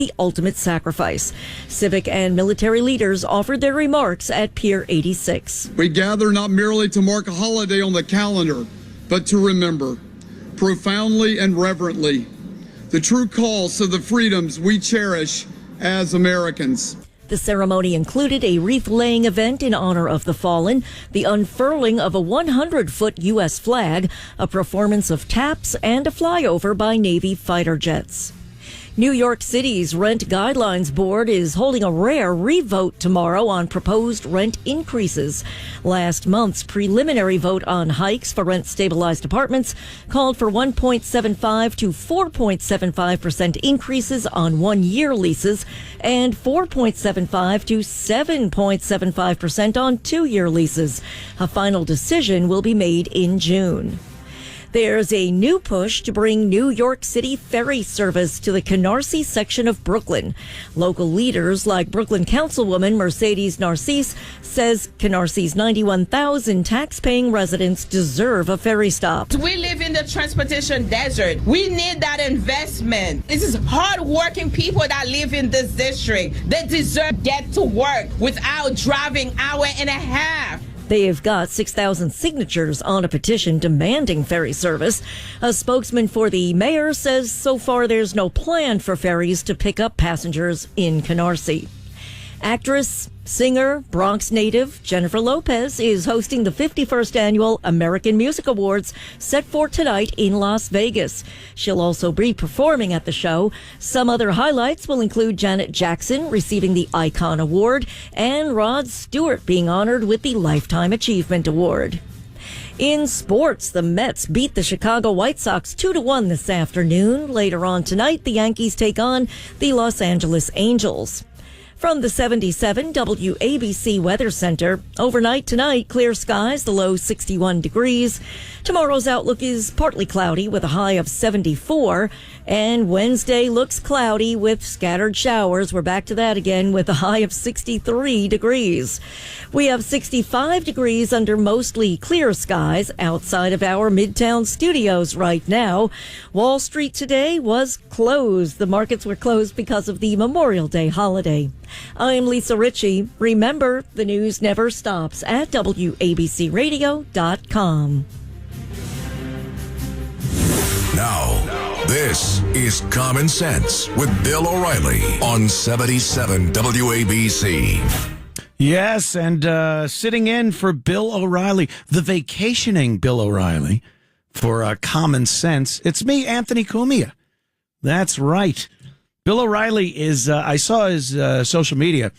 the ultimate sacrifice. Civic and military leaders offered their remarks at Pier 86. We gather not merely to mark a holiday on the calendar, but to remember, profoundly and reverently, the true cost of the freedoms we cherish as Americans. The ceremony included a wreath-laying event in honor of the fallen, the unfurling of a 100-foot U.S. flag, a performance of taps, and a flyover by Navy fighter jets. New York City's Rent Guidelines Board is holding a rare revote tomorrow on proposed rent increases. Last month's preliminary vote on hikes for rent-stabilized apartments called for 1.75 to 4.75% increases on one-year leases and 4.75 to 7.75% on two-year leases. A final decision will be made in June. There's a new push to bring New York City ferry service to the Canarsie section of Brooklyn. Local leaders like Brooklyn Councilwoman Mercedes Narcisse says Canarsie's 91,000 tax-paying residents deserve a ferry stop. We live in the transportation desert. We need that investment. This is hard-working people that live in this district. They deserve to get to work without driving an hour and a half. They've got 6,000 signatures on a petition demanding ferry service. A spokesman for the mayor says so far there's no plan for ferries to pick up passengers in Canarsie. Actress, singer, Bronx native Jennifer Lopez is hosting the 51st Annual American Music Awards set for tonight in Las Vegas. She'll also be performing at the show. Some other highlights will include Janet Jackson receiving the Icon Award and Rod Stewart being honored with the Lifetime Achievement Award. In sports, the Mets beat the Chicago White Sox 2-1 this afternoon. Later on tonight, the Yankees take on the Los Angeles Angels. From the 77 WABC Weather Center, overnight tonight, clear skies, the low 61 degrees. Tomorrow's outlook is partly cloudy with a high of 74. And Wednesday looks cloudy with scattered showers. We're back to that again with a high of 63 degrees. We have 65 degrees under mostly clear skies outside of our Midtown studios right now. Wall Street today was closed. The markets were closed because of the Memorial Day holiday. I'm Lisa Ritchie. Remember, the news never stops at WABCRadio.com. Now, this is Common Sense with Bill O'Reilly on 77 WABC. Yes, and sitting in for Bill O'Reilly, the vacationing Bill O'Reilly for Common Sense. It's me, Anthony Cumia. That's right. Bill O'Reilly is, I saw his social media.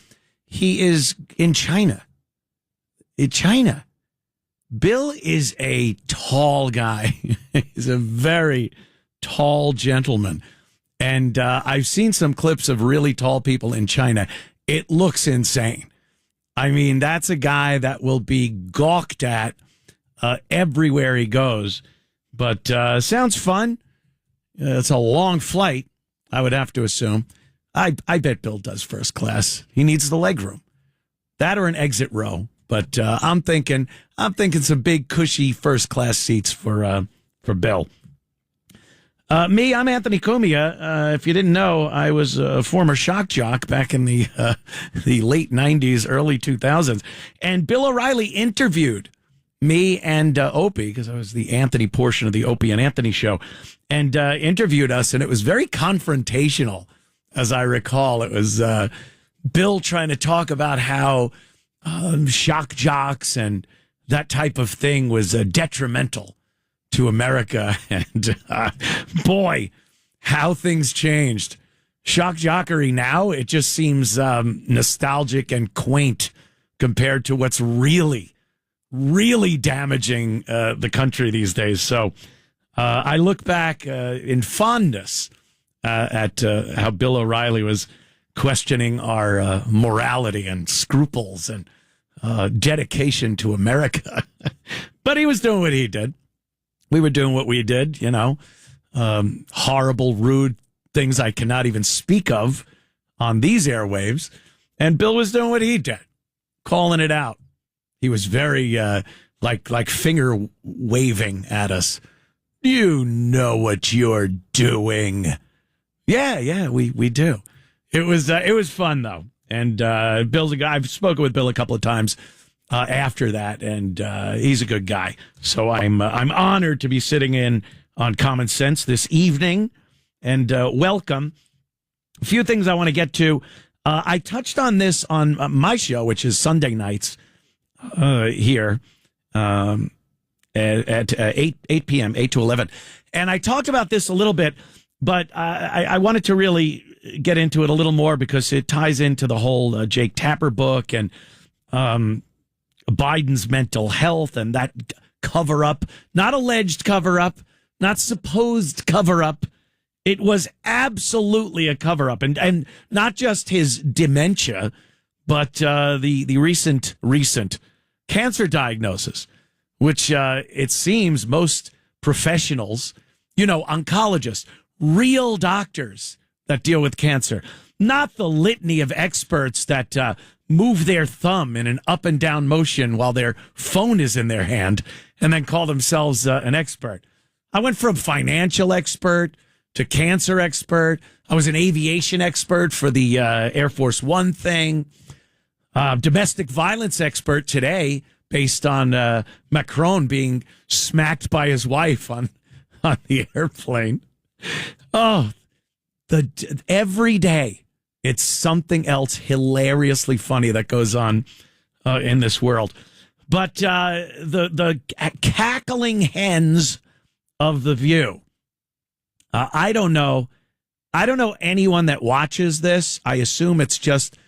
He is in China. Bill is a tall guy. He's a very tall gentleman. And I've seen some clips of really tall people in China. It looks insane. I mean, that's a guy that will be gawked at everywhere he goes. But sounds fun. It's a long flight, I would have to assume. I bet Bill does first class. He needs the leg room. That or an exit row. But I'm thinking some big cushy first class seats for Bill. Me, I'm Anthony Cumia. If you didn't know, I was a former shock jock back in the late 90s, early 2000s. And Bill O'Reilly interviewed me and Opie, because I was the Anthony portion of the Opie and Anthony show, and interviewed us. And it was very confrontational, as I recall. It was Bill trying to talk about how shock jocks and that type of thing was detrimental to America. And boy, how things changed. Shock jockery now, it just seems nostalgic and quaint compared to what's really damaging the country these days. So I look back in fondness at how Bill O'Reilly was questioning our morality and scruples and dedication to America. But he was doing what he did. We were doing what we did, you know, horrible, rude things I cannot even speak of on these airwaves. And Bill was doing what he did, calling it out. He was very like finger waving at us. You know what you're doing. Yeah, we do. It was fun though, and Bill's a guy. I've spoken with Bill a couple of times after that, and he's a good guy. So I'm honored to be sitting in on Common Sense this evening, and welcome. A few things I want to get to. I touched on this on my show, which is Sunday nights here at 8 p.m., 8 to 11. And I talked about this a little bit, but I wanted to really get into it a little more because it ties into the whole Jake Tapper book and Biden's mental health and that cover-up, not alleged cover-up, not supposed cover-up. It was absolutely a cover-up, and not just his dementia, but the recent cancer diagnosis, which it seems most professionals, oncologists, real doctors that deal with cancer, not the litany of experts that move their thumb in an up and down motion while their phone is in their hand and then call themselves an expert. I went from financial expert to cancer expert. I was an aviation expert for the Air Force One thing. Domestic violence expert today based on Macron being smacked by his wife on the airplane. Oh, every day it's something else hilariously funny that goes on in this world. But the cackling hens of The View. I don't know anyone that watches this. I assume it's just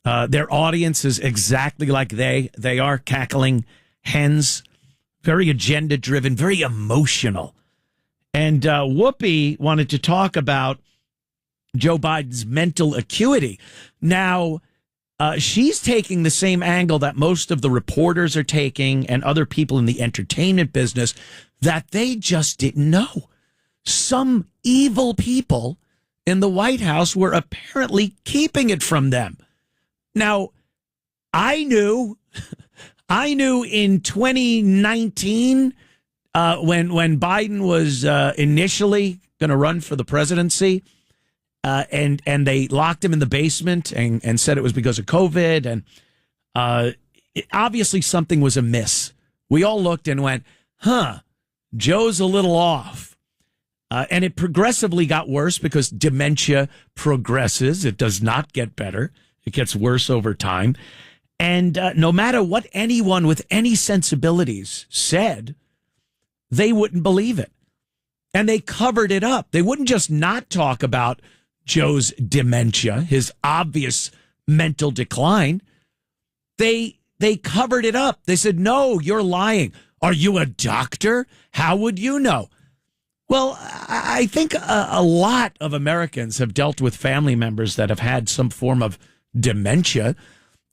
their audience is exactly like they are, cackling hens, very agenda driven, very emotional. And Whoopi wanted to talk about Joe Biden's mental acuity. Now, she's taking the same angle that most of the reporters are taking and other people in the entertainment business, that they just didn't know. Some evil people in the White House were apparently keeping it from them. Now, I knew in 2019 when Biden was initially going to run for the presidency, and they locked him in the basement and said it was because of COVID, and obviously something was amiss. We all looked and went, Joe's a little off. And it progressively got worse because dementia progresses. It does not get better. It gets worse over time. And no matter what anyone with any sensibilities said, they wouldn't believe it. And they covered it up. They wouldn't just not talk about Joe's dementia, his obvious mental decline. They covered it up. They said, no, you're lying. Are you a doctor? How would you know? Well, I think a lot of Americans have dealt with family members that have had some form of dementia,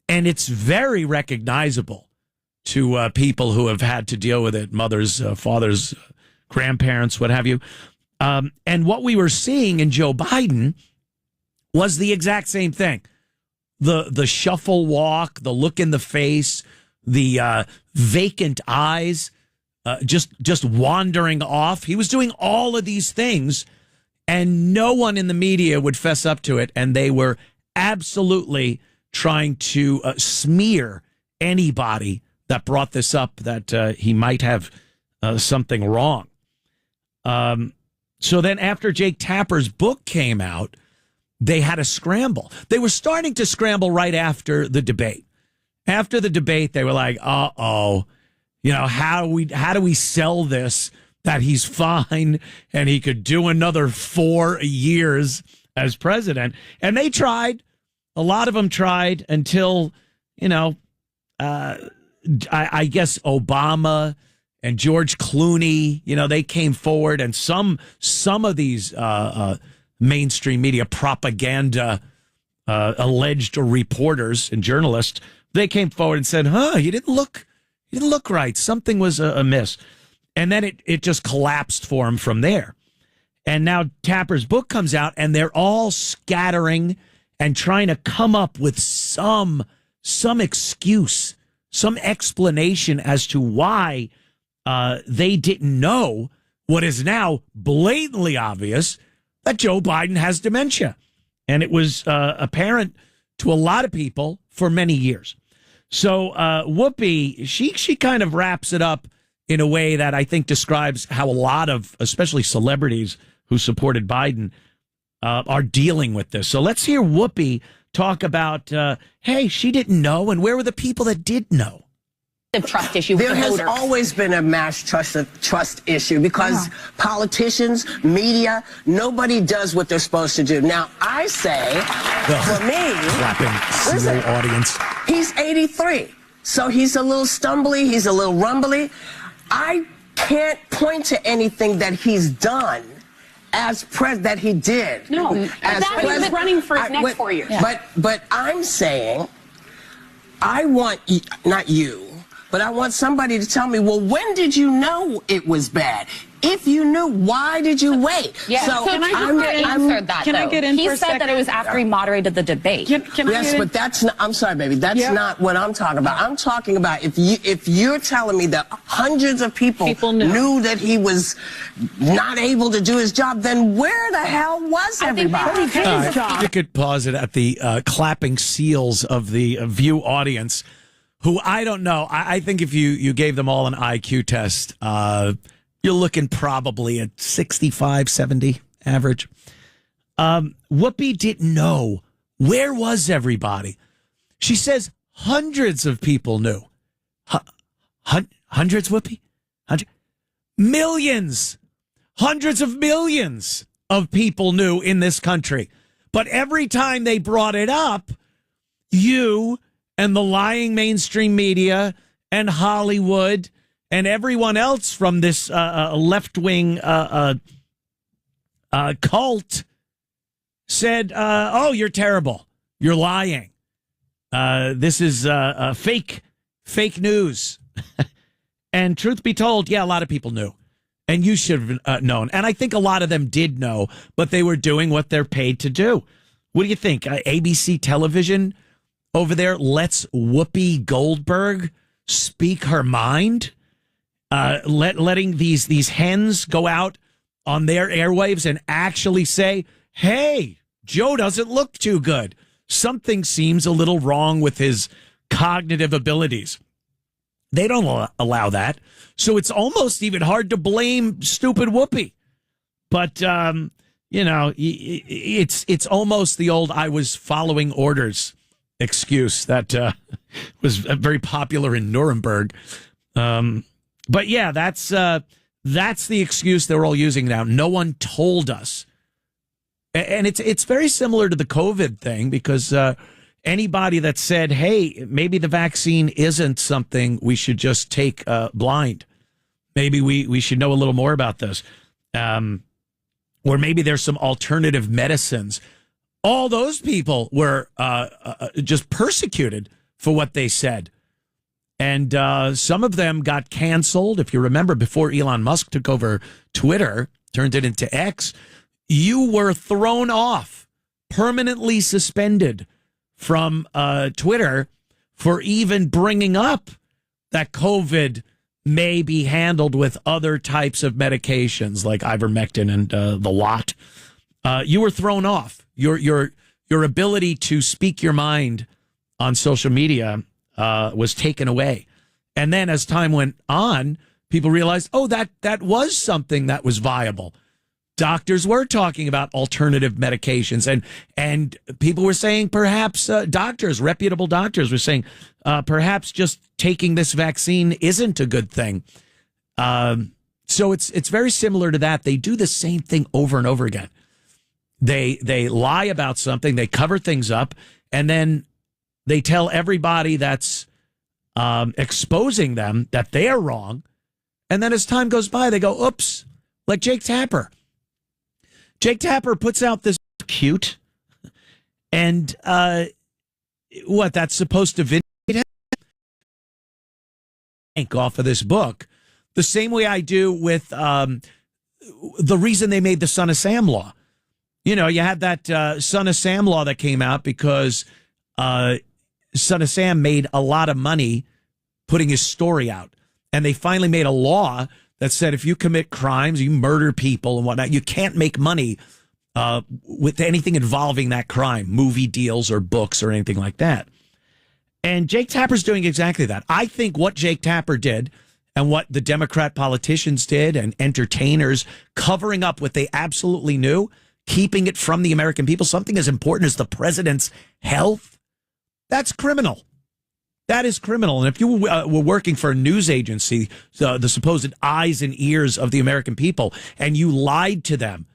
and it's very recognizable to people who have had to deal with it, mothers, fathers, grandparents, what have you. And what we were seeing in Joe Biden was the exact same thing. The shuffle walk, the look in the face, the vacant eyes, just wandering off. He was doing all of these things, and no one in the media would fess up to it, and they were absolutely trying to smear anybody that brought this up, that he might have something wrong. So then after Jake Tapper's book came out, they had a scramble. They were starting to scramble right after the debate. After the debate, they were like, uh-oh, how do we sell this, that he's fine and he could do another 4 years as president? And they tried. A lot of them tried until, I guess Obama and George Clooney, they came forward, and some of these mainstream media propaganda alleged reporters and journalists, they came forward and said, you didn't look right. Something was amiss. And then it just collapsed for him from there. And now Tapper's book comes out, and they're all scattering and trying to come up with some excuse, some explanation as to why they didn't know what is now blatantly obvious, that Joe Biden has dementia. And it was apparent to a lot of people for many years. So Whoopi, she kind of wraps it up in a way that I think describes how a lot of, especially celebrities who supported Biden, are dealing with this. So let's hear Whoopi talk about, hey, she didn't know, and where were the people that did know? The trust issue. There has always been a mass trust issue because politicians, media, nobody does what they're supposed to do. Now, I say, for me, clapping listen, audience. He's 83, so he's a little stumbly, he's a little rumbly. I can't point to anything that he's done as that he did. No, as he's running for his next 4 years. But I'm saying, I want not you. But I want somebody to tell me, well, when did you know it was bad? If you knew, why did you wait? Yeah. So can I answer that, Can I get in He for a said second? that it was after he moderated the debate. Yes, but that's not, I'm sorry, baby. That's not what I'm talking about. I'm talking about if you're telling me that hundreds of people knew that he was not able to do his job, then where the hell was everybody? You could pause it at the clapping seals of the View audience, who I don't know. I think if you gave them all an IQ test, you're looking probably at 65, 70 average. Whoopi didn't know. Where was everybody? She says hundreds of people knew. Hundreds, Whoopi? Millions. Hundreds of millions of people knew in this country. But every time they brought it up, you and the lying mainstream media and Hollywood and everyone else from this left-wing cult said, oh, you're terrible. You're lying. This is fake news. And truth be told, yeah, a lot of people knew. And you should have known. And I think a lot of them did know, but they were doing what they're paid to do. What do you think? ABC television over there lets Whoopi Goldberg speak her mind, letting these hens go out on their airwaves and actually say, hey, Joe doesn't look too good. Something seems a little wrong with his cognitive abilities. They don't allow that. So it's almost even hard to blame stupid Whoopi. But, it's almost the old I was following orders excuse that was very popular in Nuremberg. But yeah, that's the excuse they're all using now. No one told us. And it's very similar to the COVID thing because anybody that said, hey, maybe the vaccine isn't something we should just take blind. Maybe we should know a little more about this. Or maybe there's some alternative medicines. All those people were just persecuted for what they said. And some of them got canceled. If you remember, before Elon Musk took over Twitter, turned it into X, you were thrown off, permanently suspended from Twitter for even bringing up that COVID may be handled with other types of medications like ivermectin and the lot. You were thrown off. Your ability to speak your mind on social media was taken away. And then as time went on, people realized, oh, that was something that was viable. Doctors were talking about alternative medications, and people were saying perhaps reputable doctors were saying perhaps just taking this vaccine isn't a good thing. So it's very similar to that. They do the same thing over and over again. They lie about something, they cover things up, and then they tell everybody that's exposing them that they are wrong. And then as time goes by, they go, oops, like Jake Tapper. Jake Tapper puts out this cute, and that's supposed to vindicate him? Off of this book, the same way I do with the reason they made the Son of Sam law. You know, you had that Son of Sam law that came out because Son of Sam made a lot of money putting his story out. And they finally made a law that said if you commit crimes, you murder people and whatnot, you can't make money with anything involving that crime, movie deals or books or anything like that. And Jake Tapper's doing exactly that. I think what Jake Tapper did and what the Democrat politicians did and entertainers covering up what they absolutely knew, keeping it from the American people, something as important as the president's health, that's criminal. That is criminal. And if you were working for a news agency, the supposed eyes and ears of the American people, and you lied to them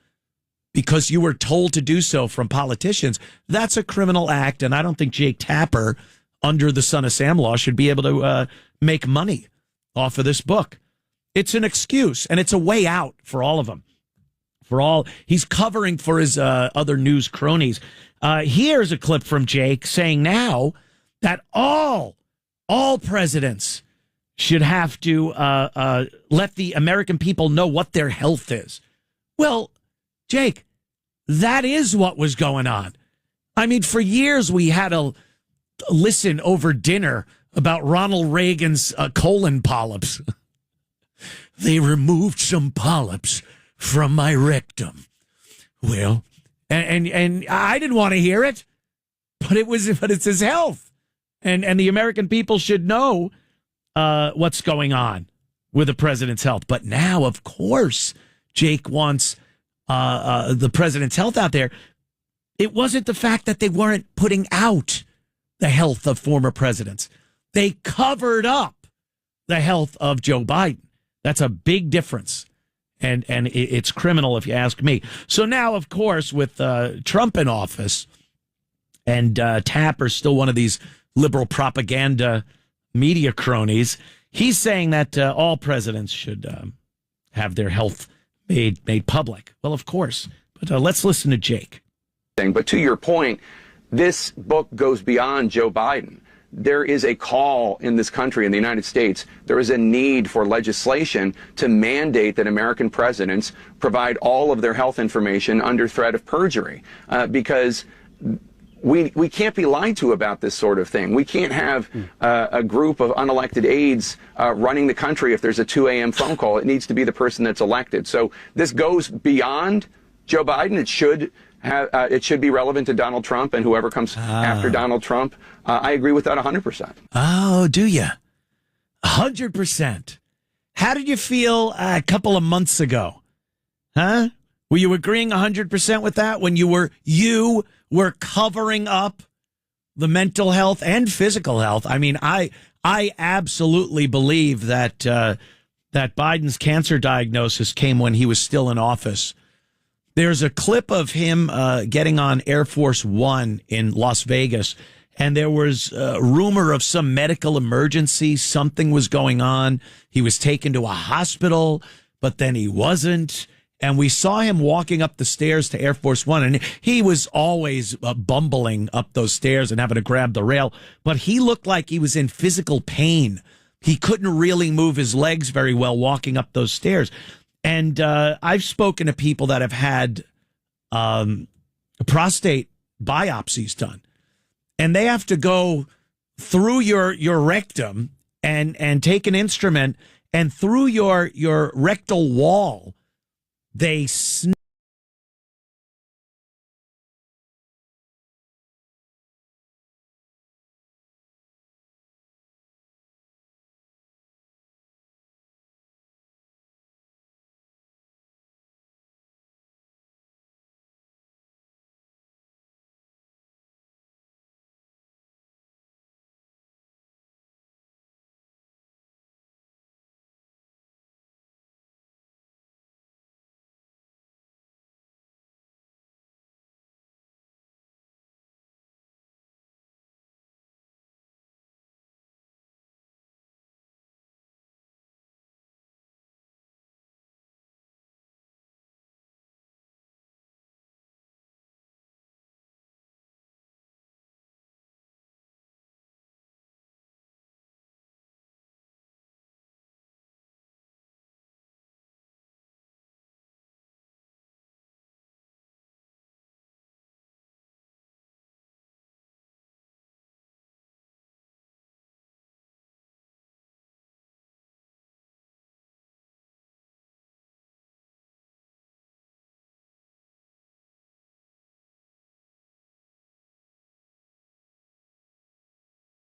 because you were told to do so from politicians, that's a criminal act. And I don't think Jake Tapper, under the Son of Sam law, should be able to make money off of this book. It's an excuse, and it's a way out for all of them. He's covering for his other news cronies. Here's a clip from Jake saying now that all presidents should have to let the American people know what their health is. Well, Jake, that is what was going on. I mean, for years we had to listen over dinner about Ronald Reagan's colon polyps. They removed some polyps from my rectum. Well, and I didn't want to hear it, but it's his health. And the American people should know what's going on with the president's health. But now, of course, Jake wants the president's health out there. It wasn't the fact that they weren't putting out the health of former presidents. They covered up the health of Joe Biden. That's a big difference. And it's criminal if you ask me. So now, of course, with Trump in office and Tapper still one of these liberal propaganda media cronies, he's saying that all presidents should have their health made public. Well, of course. But let's listen to Jake. But to your point, this book goes beyond Joe Biden. There is a call in this country, in the United States, there is a need for legislation to mandate that American presidents provide all of their health information under threat of perjury, because we can't be lied to about this sort of thing. We can't have a group of unelected aides running the country if there's a 2 a.m. phone call. It needs to be the person that's elected. So this goes beyond Joe Biden. It should be relevant to Donald Trump and whoever comes after Donald Trump. I agree with that 100%. Oh, do you? 100%. How did you feel a couple of months ago? Huh? Were you agreeing 100% with that when you were covering up the mental health and physical health? I mean, I absolutely believe that that Biden's cancer diagnosis came when he was still in office. There's a clip of him getting on Air Force One in Las Vegas, and there was a rumor of some medical emergency. Something was going on. He was taken to a hospital, but then he wasn't. And we saw him walking up the stairs to Air Force One, and he was always bumbling up those stairs and having to grab the rail. But he looked like he was in physical pain. He couldn't really move his legs very well walking up those stairs. And I've spoken to people that have had prostate biopsies done, and they have to go through your rectum and take an instrument, and through your rectal wall, they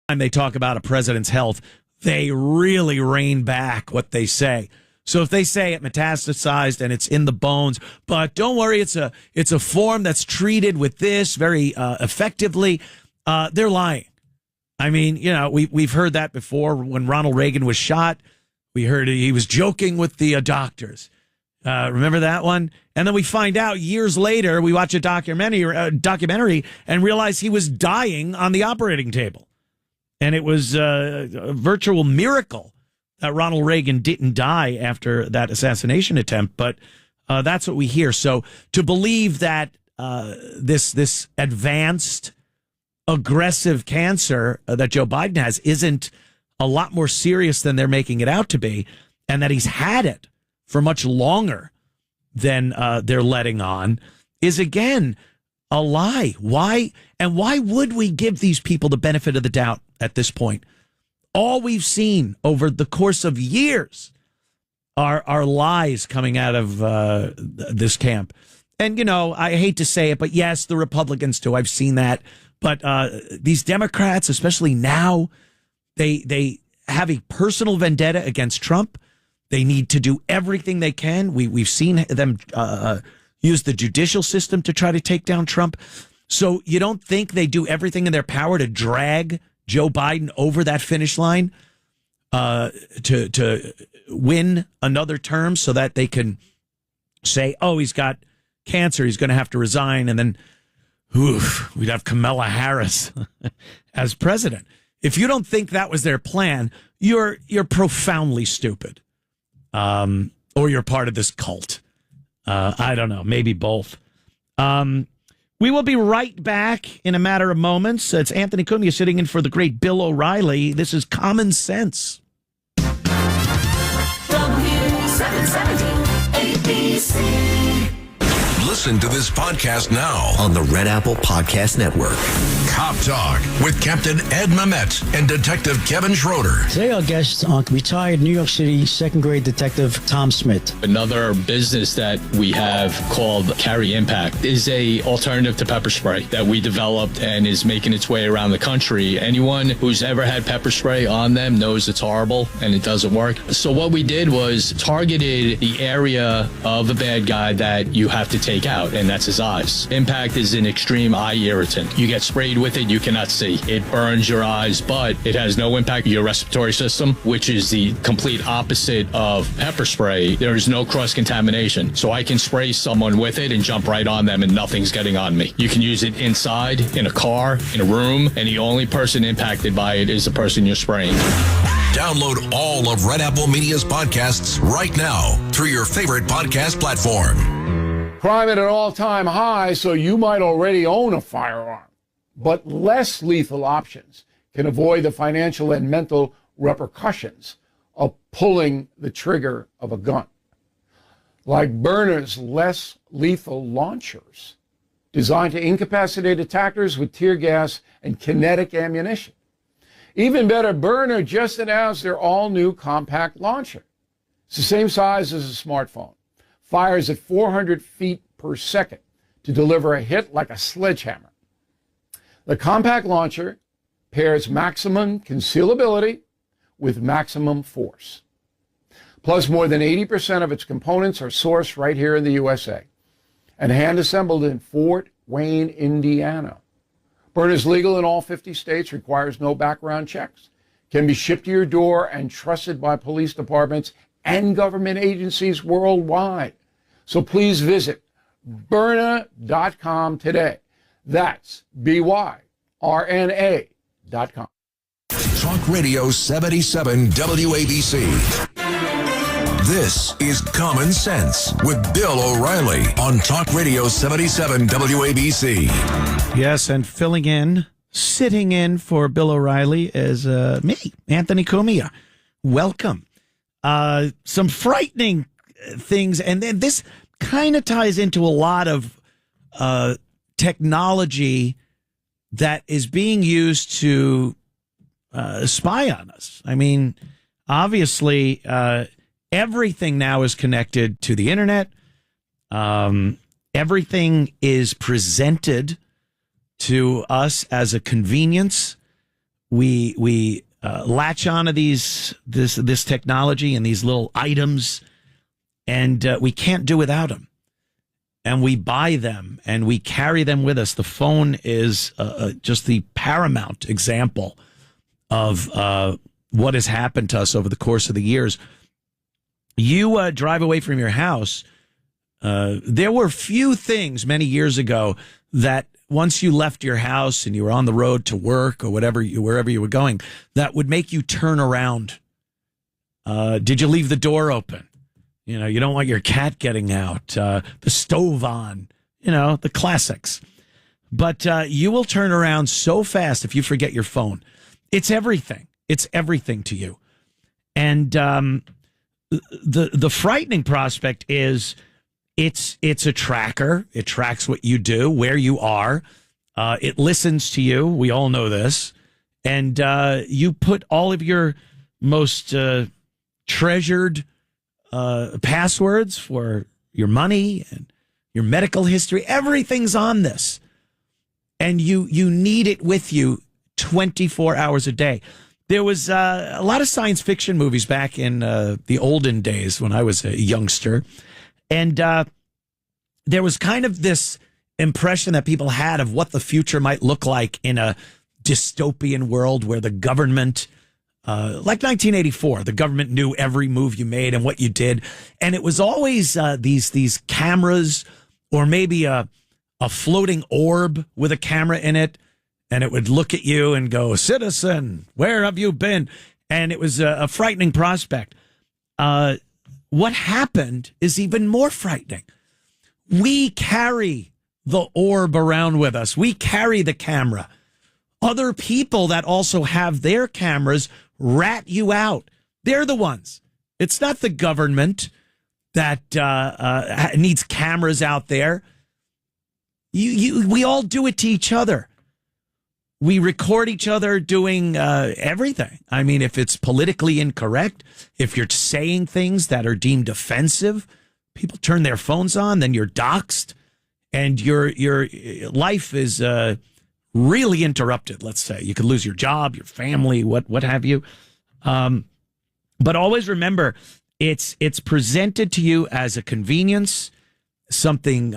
time they talk about a president's health, they really rein back what they say. So if they say it metastasized and it's in the bones, but don't worry, it's a form that's treated with this very effectively, they're lying. I mean, we've heard that before. When Ronald Reagan was shot, we heard he was joking with the doctors. Remember that one? And then we find out years later, we watch a documentary and realize he was dying on the operating table. And it was a virtual miracle that Ronald Reagan didn't die after that assassination attempt. But that's what we hear. So to believe that this advanced, aggressive cancer that Joe Biden has isn't a lot more serious than they're making it out to be, and that he's had it for much longer than they're letting on, is again a lie. Why? And why would we give these people the benefit of the doubt at this point? All we've seen over the course of years are lies coming out of this camp. And, I hate to say it, but yes, the Republicans too. I've seen that. But these Democrats, especially now, they have a personal vendetta against Trump. They need to do everything they can. We've seen them use the judicial system to try to take down Trump. So you don't think they do everything in their power to drag Joe Biden over that finish line to win another term so that they can say, oh, he's got cancer, he's going to have to resign, and then we'd have Kamala Harris as president. If you don't think that was their plan, you're profoundly stupid. Or you're part of this cult. I don't know, maybe both. We will be right back in a matter of moments. It's Anthony Cumia sitting in for the great Bill O'Reilly. This is Common Sense. W770 ABC. Listen to this podcast now on the Red Apple Podcast Network. Cop Talk with Captain Ed Mamet and Detective Kevin Schroeder. Today our guests are retired New York City second grade detective Tom Smith. Another business that we have called Carry Impact is a alternative to pepper spray that we developed and is making its way around the country. Anyone who's ever had pepper spray on them knows it's horrible and it doesn't work. So what we did was targeted the area of the bad guy that you have to take out, and that's his eyes. Impact is an extreme eye irritant. You get sprayed with it, you cannot see. It burns your eyes, but it has no impact on your respiratory system, which is the complete opposite of pepper spray. There is no cross-contamination. So I can spray someone with it and jump right on them and nothing's getting on me. You can use it inside, in a car, in a room, and the only person impacted by it is the person you're spraying. Download all of Red Apple Media's podcasts right now through your favorite podcast platform. Crime at an all-time high, so you might already own a firearm. But less lethal options can avoid the financial and mental repercussions of pulling the trigger of a gun. Like Byrna's less lethal launchers, designed to incapacitate attackers with tear gas and kinetic ammunition. Even better, Byrna just announced their all-new compact launcher. It's the same size as a smartphone. Fires at 400 feet per second to deliver a hit like a sledgehammer. The compact launcher pairs maximum concealability with maximum force. Plus, more than 80% of its components are sourced right here in the USA and hand-assembled in Fort Wayne, Indiana. Byrna is legal in all 50 states, requires no background checks, can be shipped to your door and trusted by police departments and government agencies worldwide. So please visit Byrna.com today. That's BYRNA.com. Talk Radio 77 WABC. This is Common Sense with Bill O'Reilly on Talk Radio 77 WABC. Yes, and sitting in for Bill O'Reilly is me, Anthony Cumia. Welcome. Some frightening things, and then this kind of ties into a lot of technology that is being used to spy on us. I mean, obviously, everything now is connected to the internet. Everything is presented to us as a convenience. we latch onto this technology and these little items, and we can't do without them. And we buy them and we carry them with us. The phone is just the paramount example of what has happened to us over the course of the years. You drive away from your house. There were few things many years ago that once you left your house and you were on the road to work or wherever you were going, that would make you turn around. Did you leave the door open? You know, you don't want your cat getting out, the stove on, the classics. But you will turn around so fast if you forget your phone. It's everything. It's everything to you. And the frightening prospect is it's a tracker. It tracks what you do, where you are. It listens to you. We all know this. And you put all of your most treasured passwords for your money and your medical history. Everything's on this. And you need it with you 24 hours a day. There was a lot of science fiction movies back in the olden days when I was a youngster. And there was kind of this impression that people had of what the future might look like in a dystopian world where the government, like 1984, the government knew every move you made and what you did. And it was always these cameras or maybe a floating orb with a camera in it. And it would look at you and go, "Citizen, where have you been?" And it was a frightening prospect. What happened is even more frightening. We carry the orb around with us. We carry the camera. Other people that also have their cameras rat you out. They're the ones. It's not the government that needs cameras out there. We all do it to each other. We record each other doing everything. I mean, if it's politically incorrect, if you're saying things that are deemed offensive, people turn their phones on, then you're doxxed, and your life is really interrupted, let's say. You could lose your job, your family, what have you. But always remember, it's presented to you as a convenience, something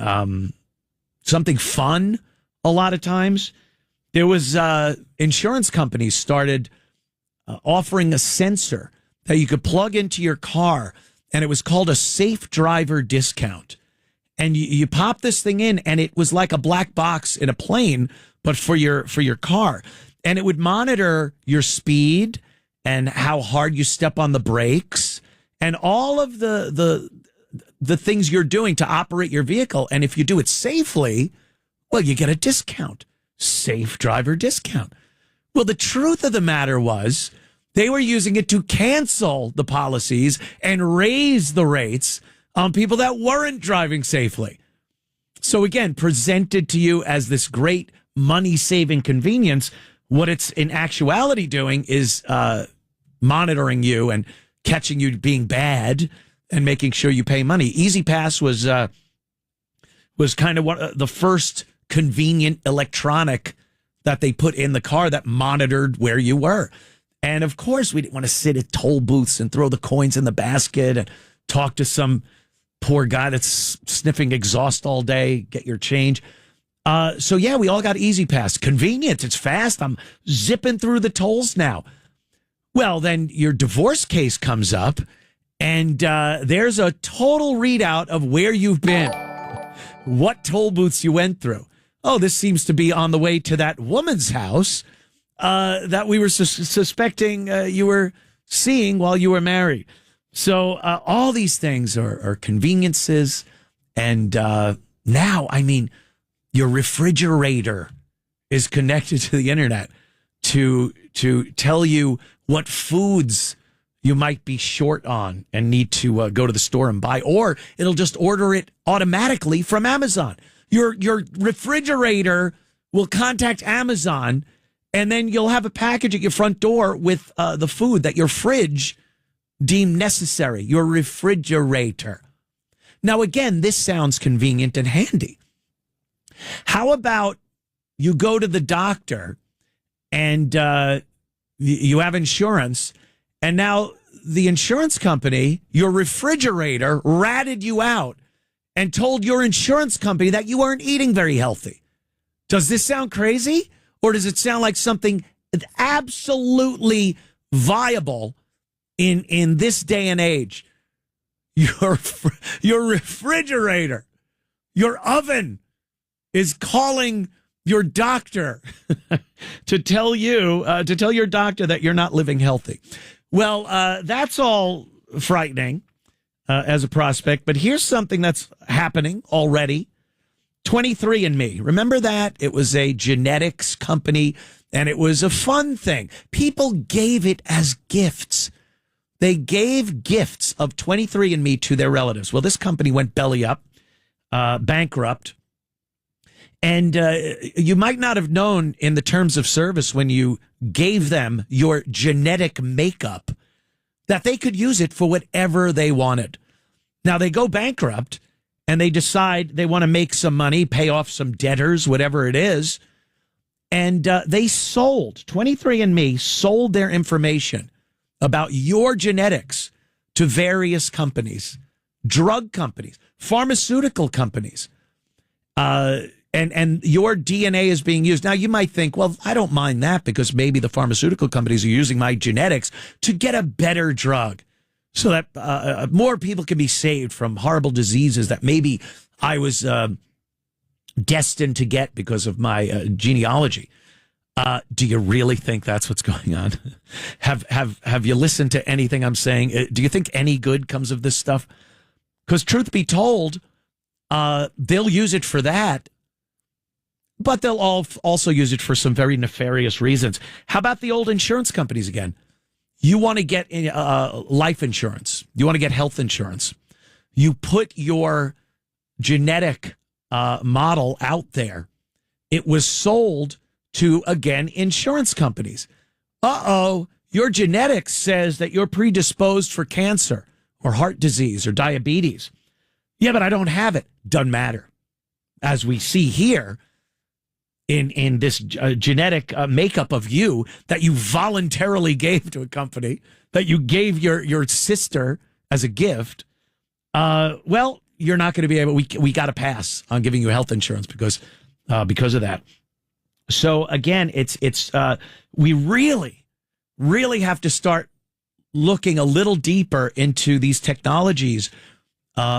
fun a lot of times. There was insurance companies started offering a sensor that you could plug into your car, and it was called a safe driver discount. And you pop this thing in, and it was like a black box in a plane, but for your car. And it would monitor your speed and how hard you step on the brakes and all of the things you're doing to operate your vehicle. And if you do it safely, well, you get a discount. Safe driver discount. Well, the truth of the matter was they were using it to cancel the policies and raise the rates on people that weren't driving safely. So again, presented to you as this great money-saving convenience, what it's in actuality doing is monitoring you and catching you being bad and making sure you pay money. Easy Pass was kind of the first convenient electronic that they put in the car that monitored where you were. And of course, we didn't want to sit at toll booths and throw the coins in the basket and talk to some poor guy that's sniffing exhaust all day, get your change. So yeah, we all got Easy Pass. Convenient. It's fast. I'm zipping through the tolls now. Well, then your divorce case comes up and there's a total readout of where you've been, what toll booths you went through. Oh, this seems to be on the way to that woman's house that we were suspecting you were seeing while you were married. So all these things are conveniences. And now, I mean, your refrigerator is connected to the internet to tell you what foods you might be short on and need to go to the store and buy, or it'll just order it automatically from Amazon. Your refrigerator will contact Amazon, and then you'll have a package at your front door with the food that your fridge deemed necessary, your refrigerator. Now, again, this sounds convenient and handy. How about you go to the doctor and You have insurance, and now the insurance company, your refrigerator, ratted you out and told your insurance company that you weren't eating very healthy. Does this sound crazy? Or does it sound like something absolutely viable in this day and age? Your refrigerator, your oven is calling your doctor to tell your doctor that you're not living healthy. Well, that's all frightening as a prospect. But here's something that's happening already. 23andMe. Remember that? It was a genetics company, and it was a fun thing. People gave it as gifts. They gave gifts of 23andMe to their relatives. Well, this company went belly up, bankrupt. And you might not have known in the terms of service when you gave them your genetic makeup that they could use it for whatever they wanted. Now, they go bankrupt and they decide they want to make some money, pay off some debtors, whatever it is. And they sold, 23andMe sold their information about your genetics to various companies, drug companies, pharmaceutical companies. And your DNA is being used. Now, you might think, well, I don't mind that because maybe the pharmaceutical companies are using my genetics to get a better drug so that more people can be saved from horrible diseases that maybe I was destined to get because of my genealogy. Do you really think that's what's going on? Have you listened to anything I'm saying? Do you think any good comes of this stuff? Because truth be told, they'll use it for that. But they'll also use it for some very nefarious reasons. How about the old insurance companies again? You want to get life insurance. You want to get health insurance. You put your genetic model out there. It was sold to, again, insurance companies. Your genetics says that you're predisposed for cancer or heart disease or diabetes. Yeah, but I don't have it. Doesn't matter. As we see here, in this genetic makeup of you that you voluntarily gave to a company, that you gave your sister as a gift, well, you're not going to be able, we got to pass on giving you health insurance because of that. So again, we really, really have to start looking a little deeper into these technologies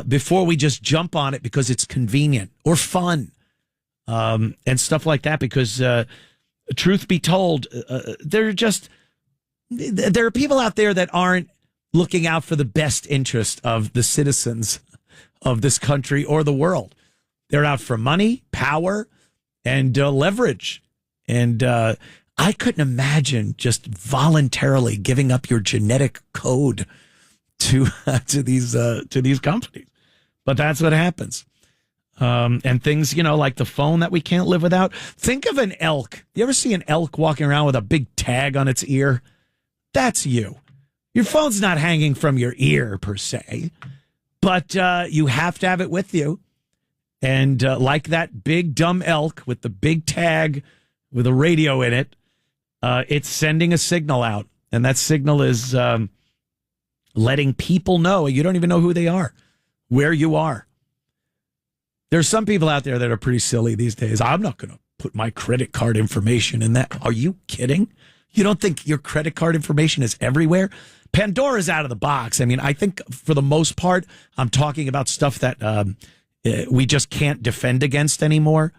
before we just jump on it because it's convenient or fun. And stuff like that, because truth be told, there are people out there that aren't looking out for the best interest of the citizens of this country or the world. They're out for money, power, and leverage. And I couldn't imagine just voluntarily giving up your genetic code to these companies. But that's what happens. And things, like the phone that we can't live without. Think of an elk. You ever see an elk walking around with a big tag on its ear? That's you. Your phone's not hanging from your ear per se, but you have to have it with you. And like that big dumb elk with the big tag with a radio in it, it's sending a signal out. And that signal is letting people know you don't even know who they are, where you are. There's some people out there that are pretty silly these days. I'm not going to put my credit card information in that. Are you kidding? You don't think your credit card information is everywhere? Pandora's out of the box. I mean, I think for the most part, I'm talking about stuff that we just can't defend against anymore.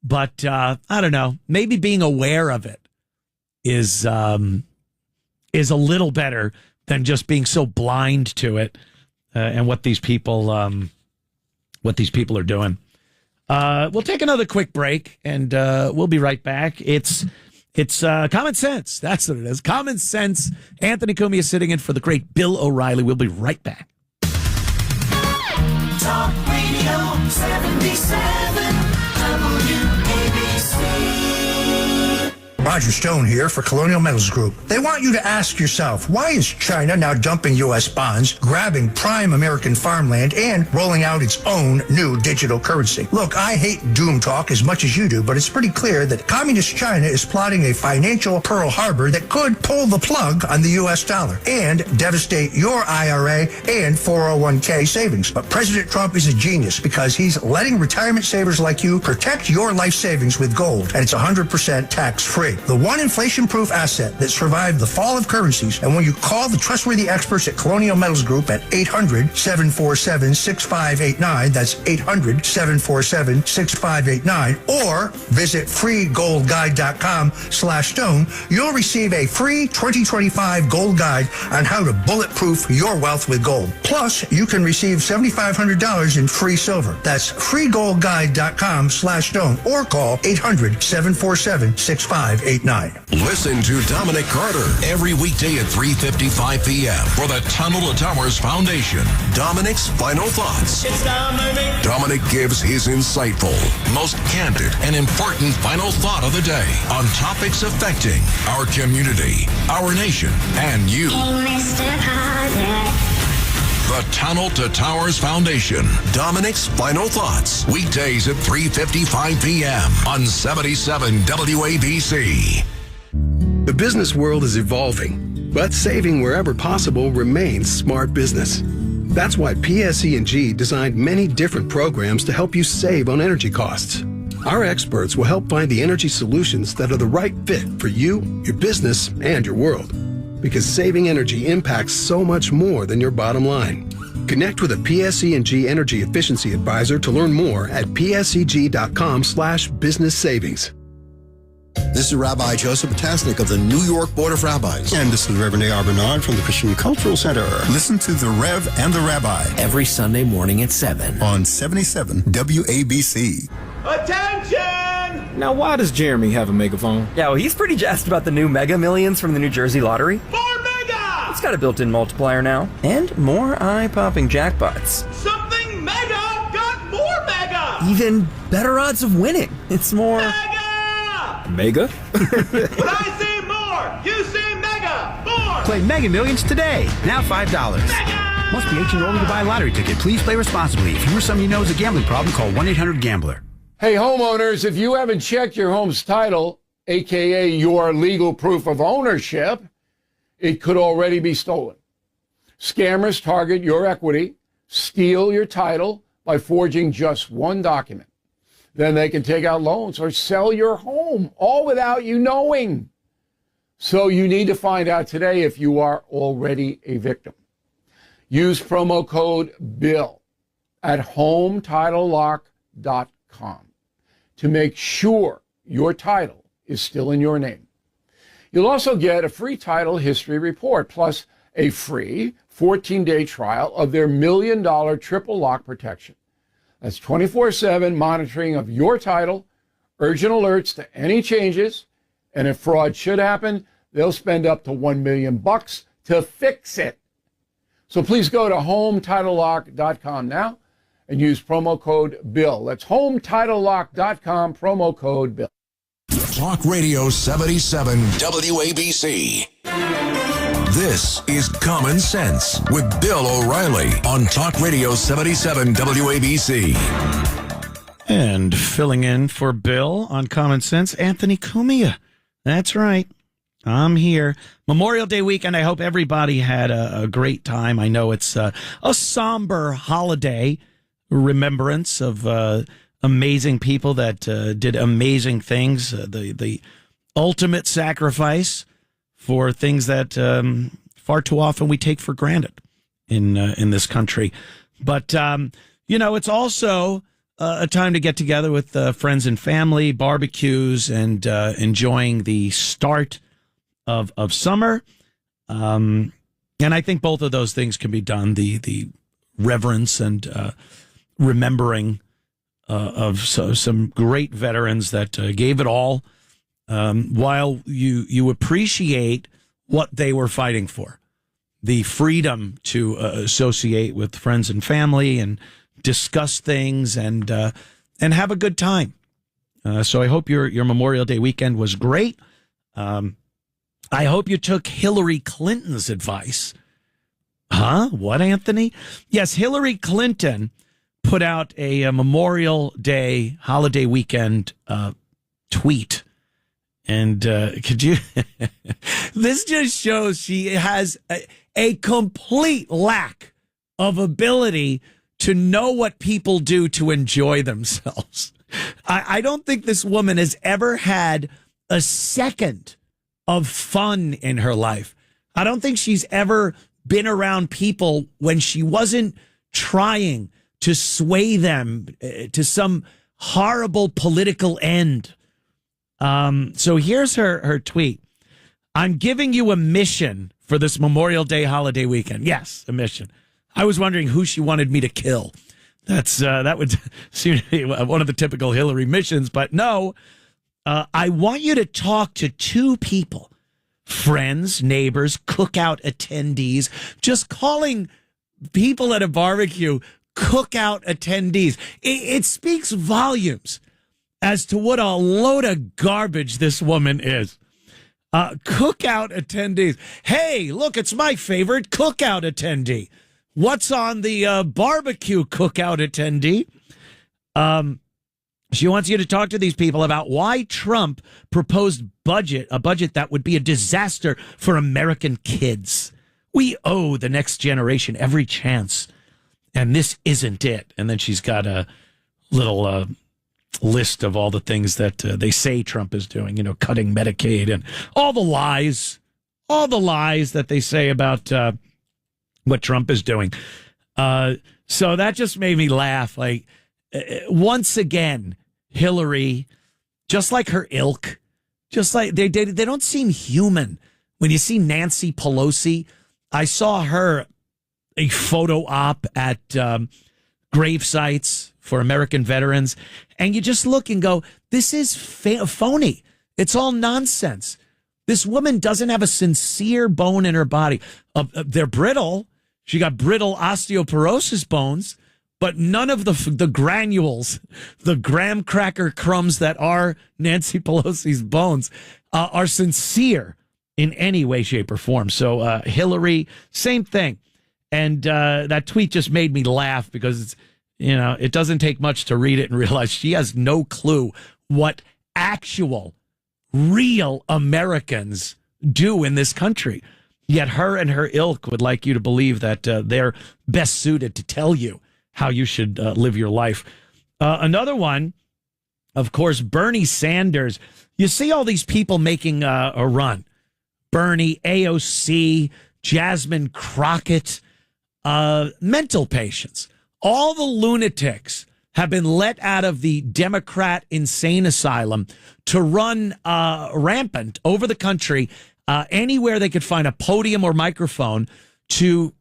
But I don't know. Maybe being aware of it is a little better than just being so blind to it and what these people are doing. We'll take another quick break, and we'll be right back. It's Common Sense. That's what it is. Common Sense. Anthony Cumia is sitting in for the great Bill O'Reilly. We'll be right back. Talk Radio 77 WABC. Roger Stone here for Colonial Metals Group. They want you to ask yourself, why is China now dumping U.S. bonds, grabbing prime American farmland, and rolling out its own new digital currency? Look, I hate doom talk as much as you do, but it's pretty clear that Communist China is plotting a financial Pearl Harbor that could pull the plug on the U.S. dollar and devastate your IRA and 401k savings. But President Trump is a genius because he's letting retirement savers like you protect your life savings with gold, and it's 100% tax-free. The one inflation-proof asset that survived the fall of currencies. And when you call the trustworthy experts at Colonial Metals Group at 800-747-6589, that's 800-747-6589, or visit freegoldguide.com/stone, you'll receive a free 2025 gold guide on how to bulletproof your wealth with gold. Plus, you can receive $7,500 in free silver. That's freegoldguide.com/stone, or call 800-747-6589. Listen to Dominic Carter every weekday at 3:55 p.m. for the Tunnel to Towers Foundation. Dominic's Final Thoughts. It's Dominic. Dominic gives his insightful, most candid, and important final thought of the day on topics affecting our community, our nation, and you. Hey, Mr. Carter. The Tunnel to Towers Foundation. Dominic's Final Thoughts. Weekdays at 3:55 p.m. on 77 WABC. The business world is evolving, but saving wherever possible remains smart business. That's why PSE&G designed many different programs to help you save on energy costs. Our experts will help find the energy solutions that are the right fit for you, your business, and your world. Because saving energy impacts so much more than your bottom line. Connect with a PSE&G Energy Efficiency Advisor to learn more at pseg.com/business savings. This is Rabbi Joseph Potasnik of the New York Board of Rabbis. And this is Reverend A.R. Bernard from the Christian Cultural Center. Listen to The Rev and the Rabbi every Sunday morning at 7 on 77 WABC. Attention! Now, why does Jeremy have a megaphone? Yeah, well, he's pretty jazzed about the new Mega Millions from the New Jersey Lottery. More mega! It's got a built-in multiplier now, and more eye-popping jackpots. Something mega got more mega! Even better odds of winning. It's more... Mega? When I say more, you say mega. More. Play Mega Millions today. Now $5. Mega! Must be 18 or older to buy a lottery ticket. Please play responsibly. If you or someone you know has a gambling problem, call 1-800-GAMBLER. Hey, homeowners, if you haven't checked your home's title, a.k.a. your legal proof of ownership, it could already be stolen. Scammers target your equity, steal your title by forging just one document. Then they can take out loans or sell your home, all without you knowing. So you need to find out today if you are already a victim. Use promo code BILL at HomeTitleLock.com to make sure your title is still in your name. You'll also get a free title history report, plus a free 14-day trial of their $1 million triple lock protection. That's 24/7 monitoring of your title, urgent alerts to any changes, and if fraud should happen, they'll spend up to $1 million to fix it. So please go to HomeTitleLock.com now and use promo code BILL. That's HomeTitleLock.com, promo code BILL. Talk Radio 77 WABC. This is Common Sense with Bill O'Reilly on Talk Radio 77 WABC. And filling in for Bill on Common Sense, Anthony Cumia. That's right. I'm here. Memorial Day weekend. I hope everybody had a great time. I know it's a somber holiday, remembrance of amazing people that did amazing things. The ultimate sacrifice for things that far too often we take for granted in this country. But, it's also a time to get together with friends and family, barbecues, and enjoying the start of summer. And I think both of those things can be done, the reverence and remembering of some great veterans that gave it all, while you appreciate what they were fighting for, the freedom to associate with friends and family and discuss things and have a good time. So I hope your Memorial Day weekend was great. I hope you took Hillary Clinton's advice. Huh? What, Anthony? Yes, Hillary Clinton put out a Memorial Day holiday weekend tweet. And could you... This just shows she has a complete lack of ability to know what people do to enjoy themselves. I don't think this woman has ever had a second of fun in her life. I don't think she's ever been around people when she wasn't trying to sway them to some horrible political end. So here's her tweet. I'm giving you a mission for this Memorial Day holiday weekend. Yes, a mission. I was wondering who she wanted me to kill. That would seem to be one of the typical Hillary missions, but no. I want you to talk to two people, friends, neighbors, cookout attendees, just calling people at a barbecue cookout attendees. It speaks volumes as to what a load of garbage this woman is. Cookout attendees. Hey, look, it's my favorite cookout attendee. What's on the barbecue cookout attendee? She wants you to talk to these people about why Trump proposed a budget that would be a disaster for American kids. We owe the next generation every chance, and this isn't it. And then she's got a little list of all the things that they say Trump is doing, cutting Medicaid and all the lies that they say about what Trump is doing. So that just made me laugh. Like, once again, Hillary, just like her ilk, just like they don't seem human. When you see Nancy Pelosi, I saw her a photo op at grave sites for American veterans, and you just look and go, this is phony. It's all nonsense. This woman doesn't have a sincere bone in her body. They're brittle. She got brittle osteoporosis bones, but none of the granules, the graham cracker crumbs that are Nancy Pelosi's bones, are sincere in any way, shape, or form. So Hillary, same thing. And that tweet just made me laugh because it doesn't take much to read it and realize she has no clue what actual, real Americans do in this country. Yet her and her ilk would like you to believe that they're best suited to tell you how you should live your life. Another one, of course, Bernie Sanders. You see all these people making a run. Bernie, AOC, Jasmine Crockett, mental patients. All the lunatics have been let out of the Democrat insane asylum to run rampant over the country, anywhere they could find a podium or microphone to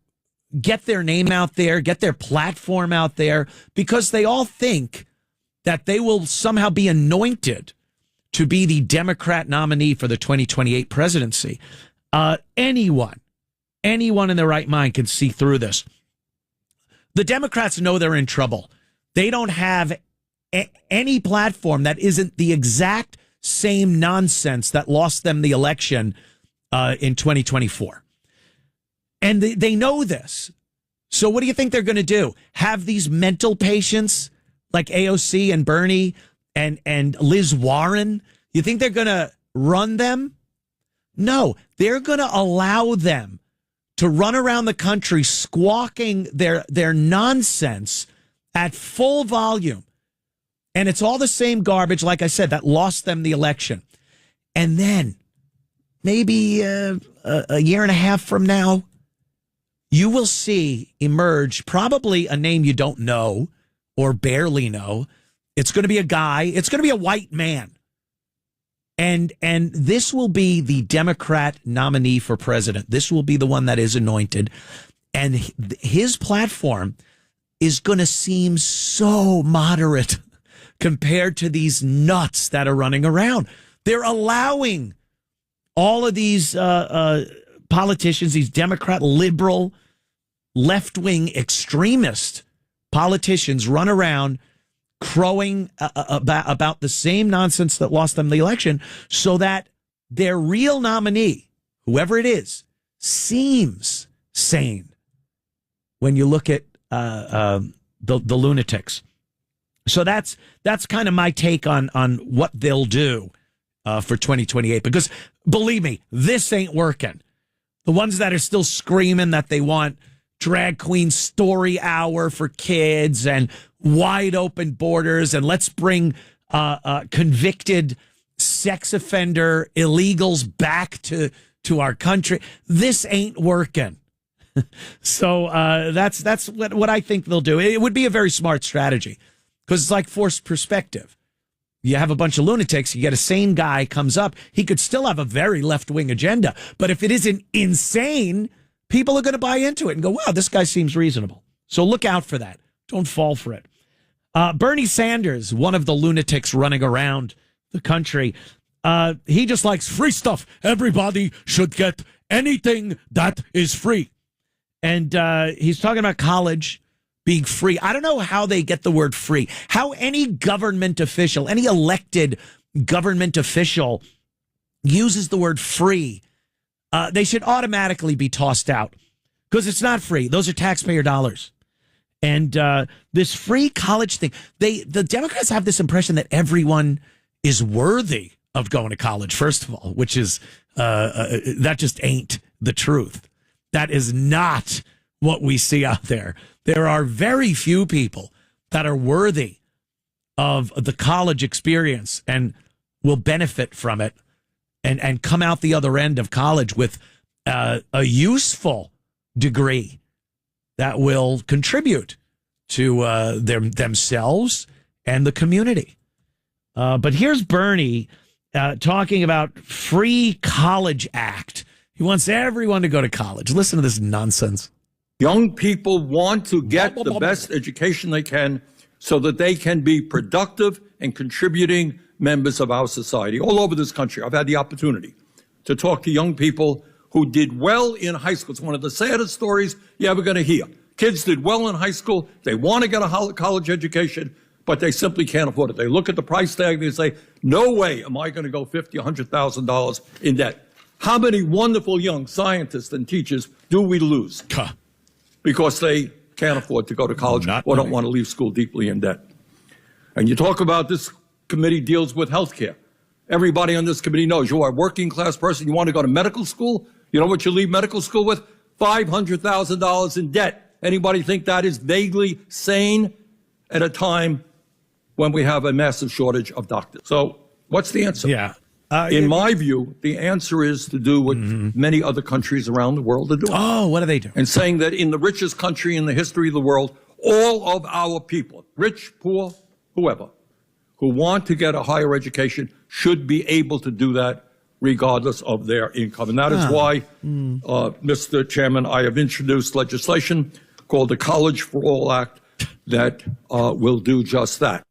get their name out there, get their platform out there, because they all think that they will somehow be anointed to be the Democrat nominee for the 2028 presidency. Anyone in their right mind can see through this. The Democrats know they're in trouble. They don't have any platform that isn't the exact same nonsense that lost them the election in 2024. And they know this. So what do you think they're going to do? Have these mental patients like AOC and Bernie and Liz Warren? You think they're going to run them? No, they're going to allow them to run around the country squawking their nonsense at full volume. And it's all the same garbage, like I said, that lost them the election. And then maybe a year and a half from now, you will see emerge probably a name you don't know or barely know. It's going to be a guy. It's going to be a white man. And this will be the Democrat nominee for president. This will be the one that is anointed. And his platform is going to seem so moderate compared to these nuts that are running around. They're allowing all of these politicians, these Democrat, liberal, left-wing extremist politicians run around crowing about the same nonsense that lost them the election, so that their real nominee, whoever it is, seems sane when you look at the lunatics. So that's kind of my take on what they'll do for 2028. Because believe me, this ain't working. The ones that are still screaming that they want drag queen story hour for kids and wide open borders and let's bring convicted sex offender illegals back to our country. This ain't working. So that's what I think they'll do. It would be a very smart strategy because it's like forced perspective. You have a bunch of lunatics, you get a sane guy comes up, he could still have a very left-wing agenda. But if it isn't insane, people are going to buy into it and go, wow, this guy seems reasonable. So look out for that. Don't fall for it. Bernie Sanders, one of the lunatics running around the country, he just likes free stuff. Everybody should get anything that is free. And he's talking about college being free. I don't know how they get the word free. How any government official, any elected government official uses the word free, they should automatically be tossed out because it's not free. Those are taxpayer dollars. And this free college thing, the Democrats have this impression that everyone is worthy of going to college, first of all, which is that just ain't the truth. That is not what we see out there. There are very few people that are worthy of the college experience and will benefit from it and come out the other end of college with a useful degree that will contribute to themselves and the community. But here's Bernie talking about Free College Act. He wants everyone to go to college. Listen to this nonsense. Young people want to get the best education they can so that they can be productive and contributing members of our society all over this country. I've had the opportunity to talk to young people who did well in high school. It's one of the saddest stories you're ever going to hear. Kids did well in high school. They want to get a college education, but they simply can't afford it. They look at the price tag and they say, no way am I going to go $50,000 or $100,000 in debt. How many wonderful young scientists and teachers do we lose? Because they can't afford to go to college or don't want to leave school deeply in debt. And you talk about this committee deals with health care. Everybody on this committee knows you are a working class person. You want to go to medical school. You know what you leave medical school with? $500,000 in debt. Anybody think that is vaguely sane at a time when we have a massive shortage of doctors? So what's the answer? Yeah. In my view, the answer is to do what many other countries around the world are doing. Oh, what do they do? And saying that in the richest country in the history of the world, all of our people, rich, poor, whoever, who want to get a higher education should be able to do that regardless of their income. And that is why, Mr. Chairman, I have introduced legislation called the College for All Act that will do just that.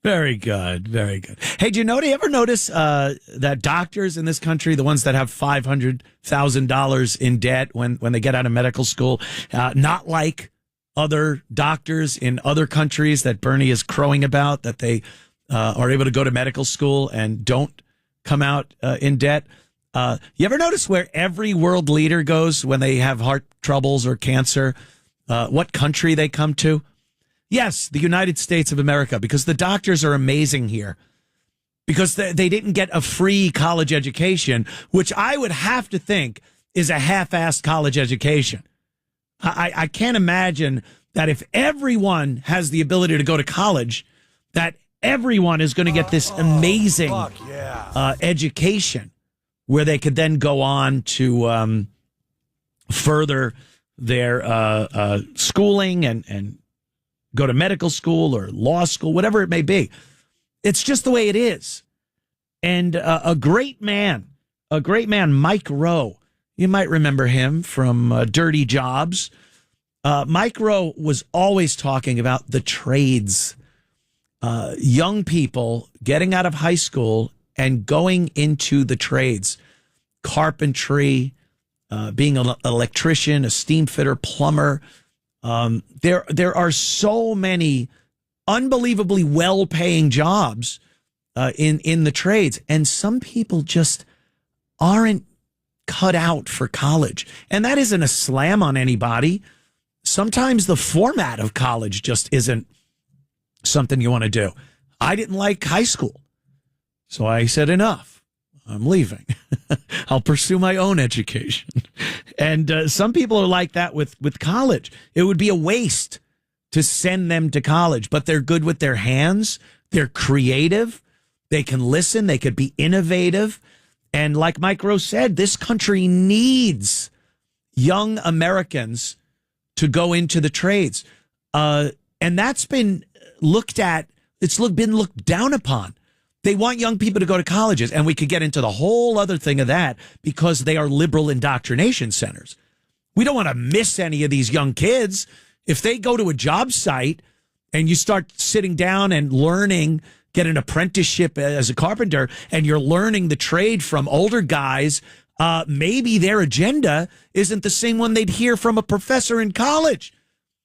Very good. Very good. Hey, do you ever notice that doctors in this country, the ones that have $500,000 in debt when they get out of medical school, not like other doctors in other countries that Bernie is crowing about, that they are able to go to medical school and don't come out in debt? You ever notice where every world leader goes when they have heart troubles or cancer, what country they come to? Yes, the United States of America, because the doctors are amazing here. Because they didn't get a free college education, which I would have to think is a half-assed college education. I can't imagine that if everyone has the ability to go to college, that everyone is going to get this amazing education where they could then go on to further their schooling and go to medical school or law school, whatever it may be. It's just the way it is. And a great man, Mike Rowe, you might remember him from Dirty Jobs. Mike Rowe was always talking about the trades, young people getting out of high school and going into the trades, carpentry, being an electrician, a steam fitter, plumber. There are so many unbelievably well-paying jobs in the trades, and some people just aren't cut out for college. And that isn't a slam on anybody. Sometimes the format of college just isn't something you want to do. I didn't like high school. So I said, enough. I'm leaving. I'll pursue my own education. And some people are like that with college. It would be a waste to send them to college, but they're good with their hands. They're creative. They can listen. They could be innovative. And like Mike Rose said, this country needs young Americans to go into the trades. And that's been looked at. Been looked down upon. They want young people to go to colleges, and we could get into the whole other thing of that because they are liberal indoctrination centers. We don't want to miss any of these young kids. If they go to a job site and you start sitting down and learning, get an apprenticeship as a carpenter, and you're learning the trade from older guys, maybe their agenda isn't the same one they'd hear from a professor in college.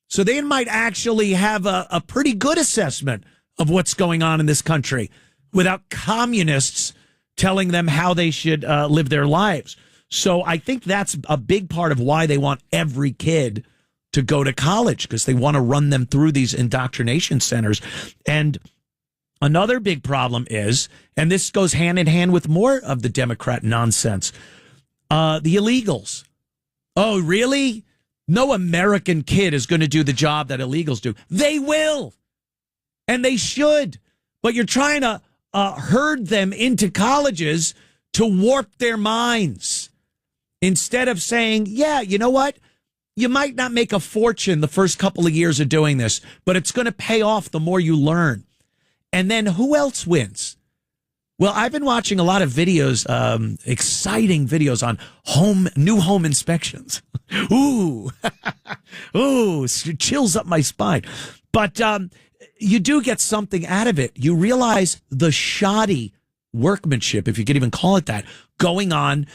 So they might actually have a pretty good assessment of what's going on in this country without communists telling them how they should live their lives. So I think that's a big part of why they want every kid to go to college, because they want to run them through these indoctrination centers. And another big problem is, and this goes hand in hand with more of the Democrat nonsense, the illegals. Oh, really? No American kid is going to do the job that illegals do. They will. And they should. But you're trying to herd them into colleges to warp their minds instead of saying, yeah, you know what? You might not make a fortune the first couple of years of doing this, but it's going to pay off the more you learn. And then who else wins? Well, I've been watching a lot of videos, exciting videos on new home inspections. Ooh, ooh, chills up my spine. But you do get something out of it. You realize the shoddy workmanship, if you could even call it that, going on.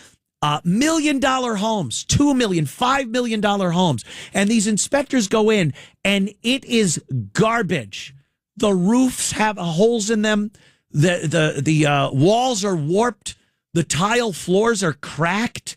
$1 million homes, $2 million, $5 million homes. And these inspectors go in and it is garbage. The roofs have holes in them. The walls are warped. The tile floors are cracked.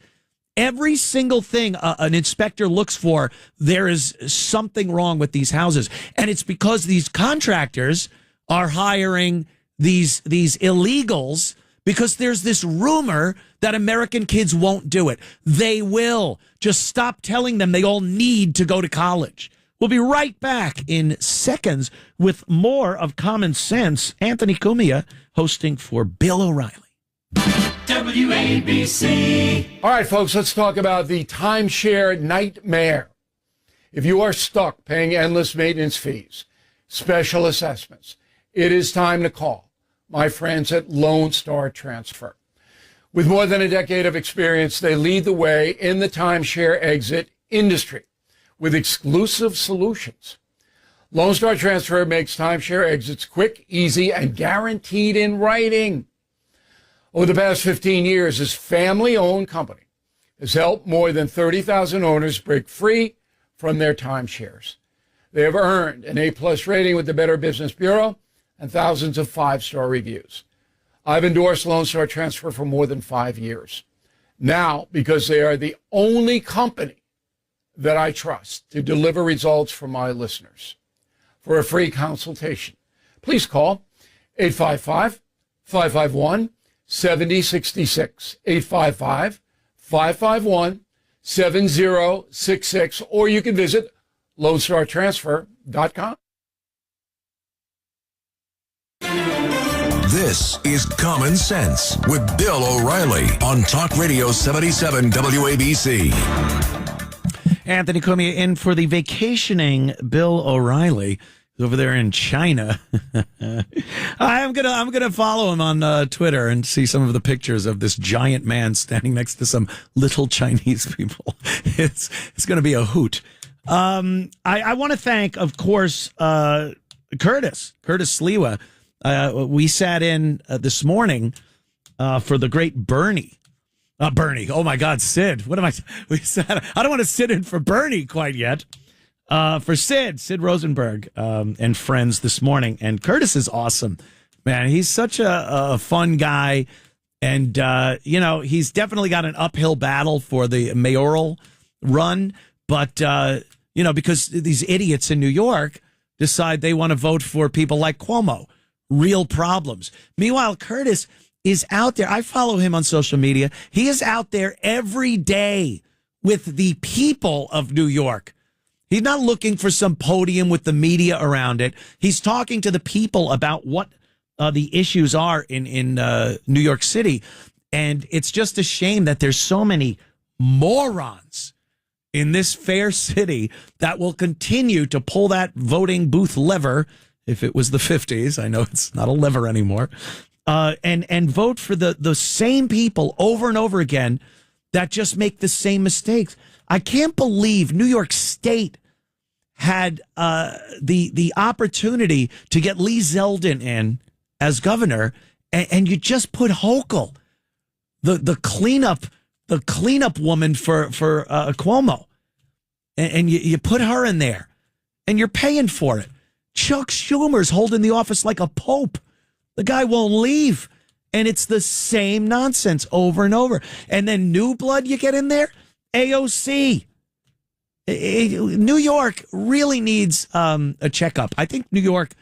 Every single thing an inspector looks for, there is something wrong with these houses. And it's because these contractors are hiring these illegals because there's this rumor that American kids won't do it. They will. Just stop telling them they all need to go to college. We'll be right back in seconds with more of Common Sense. Anthony Cumia hosting for Bill O'Reilly. WABC. All right, folks, let's talk about the timeshare nightmare. If you are stuck paying endless maintenance fees, special assessments, it is time to call my friends at Lone Star Transfer. With more than a decade of experience, they lead the way in the timeshare exit industry with exclusive solutions. Lone Star Transfer makes timeshare exits quick, easy, and guaranteed in writing. Over the past 15 years, this family-owned company has helped more than 30,000 owners break free from their timeshares. They have earned an A-plus rating with the Better Business Bureau and thousands of five-star reviews. I've endorsed Lone Star Transfer for more than 5 years. Now, because they are the only company that I trust to deliver results for my listeners. For a free consultation, please call 855-551-7066, 855-551-7066, or you can visit LoneStarTransfer.com. This is Common Sense with Bill O'Reilly on Talk Radio 77 WABC. Anthony Cumia in for the vacationing Bill O'Reilly over there in China. I'm gonna follow him on Twitter and see some of the pictures of this giant man standing next to some little Chinese people. It's gonna be a hoot. I want to thank, of course, Curtis Sliwa. We sat in this morning for the great Bernie. Bernie. Oh my God, Sid. What am I? I don't want to sit in for Bernie quite yet. For Sid Rosenberg, and friends this morning. And Curtis is awesome, man. He's such a fun guy. And, he's definitely got an uphill battle for the mayoral run. But, because these idiots in New York decide they want to vote for people like Cuomo. Real problems. Meanwhile, Curtis is out there. I follow him on social media. He is out there every day with the people of New York. He's not looking for some podium with the media around it. He's talking to the people about what the issues are in New York City. And it's just a shame that there's so many morons in this fair city that will continue to pull that voting booth lever, if it was the 50s. I know it's not a lever anymore. And vote for the same people over and over again that just make the same mistakes. I can't believe New York State had the opportunity to get Lee Zeldin in as governor, and you just put Hochul, the cleanup woman for Cuomo, and you put her in there, and you're paying for it. Chuck Schumer's holding the office like a pope. The guy won't leave. And it's the same nonsense over and over. And then new blood you get in there? AOC. New York really needs a checkup. I think New York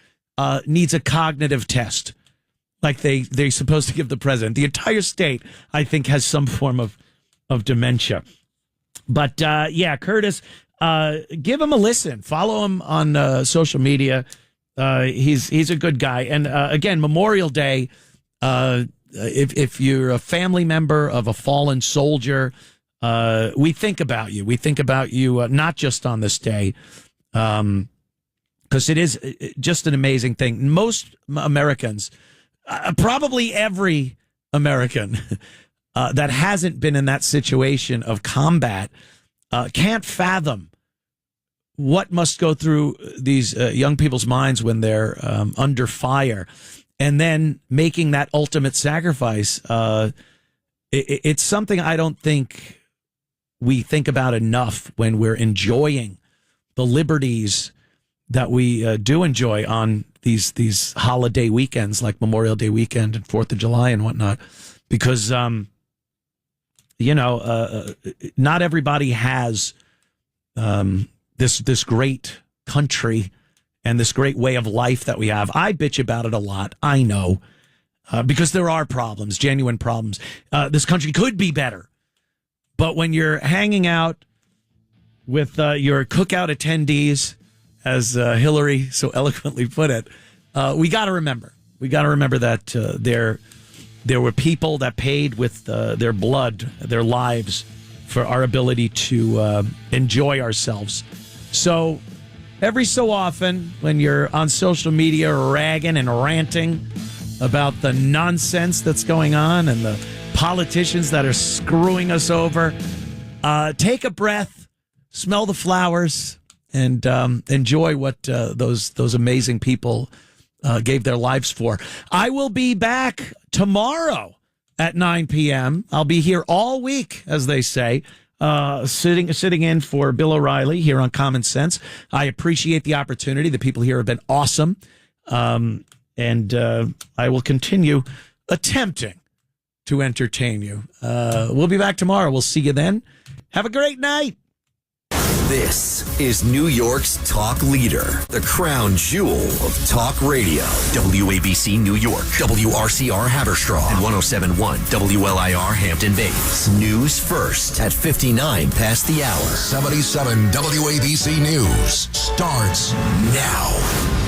needs a cognitive test like they're supposed to give the president. The entire state, I think, has some form of dementia. But, Curtis, give him a listen. Follow him on social media. He's a good guy. And again, Memorial Day, if you're a family member of a fallen soldier, we think about you. We think about you not just on this day, because it is just an amazing thing. Most Americans, probably every American that hasn't been in that situation of combat, can't fathom what must go through these young people's minds when they're under fire, and then making that ultimate sacrifice. It's something I don't think we think about enough when we're enjoying the liberties that we do enjoy on these holiday weekends like Memorial Day weekend and 4th of July and whatnot, because not everybody has this great country and this great way of life that we have. I bitch about it a lot. I know, because there are problems, genuine problems. This country could be better. But when you're hanging out with your cookout attendees, as Hillary so eloquently put it, we got to remember. We got to remember that there were people that paid with their blood, their lives, for our ability to enjoy ourselves. So every so often, when you're on social media ragging and ranting about the nonsense that's going on and the politicians that are screwing us over, take a breath, smell the flowers, and enjoy what those amazing people gave their lives for. I will be back tomorrow at 9 p.m. I'll be here all week, as they say, sitting in for Bill O'Reilly here on Common Sense. I appreciate the opportunity. The people here have been awesome. And I will continue attempting to entertain you. We'll be back tomorrow. We'll see you then. Have a great night. This is New York's talk leader, the crown jewel of talk radio. WABC New York, WRCR Haverstraw, and 107.1 WLIR Hampton Bays. News first at 59 past the hour. 77 WABC News starts now.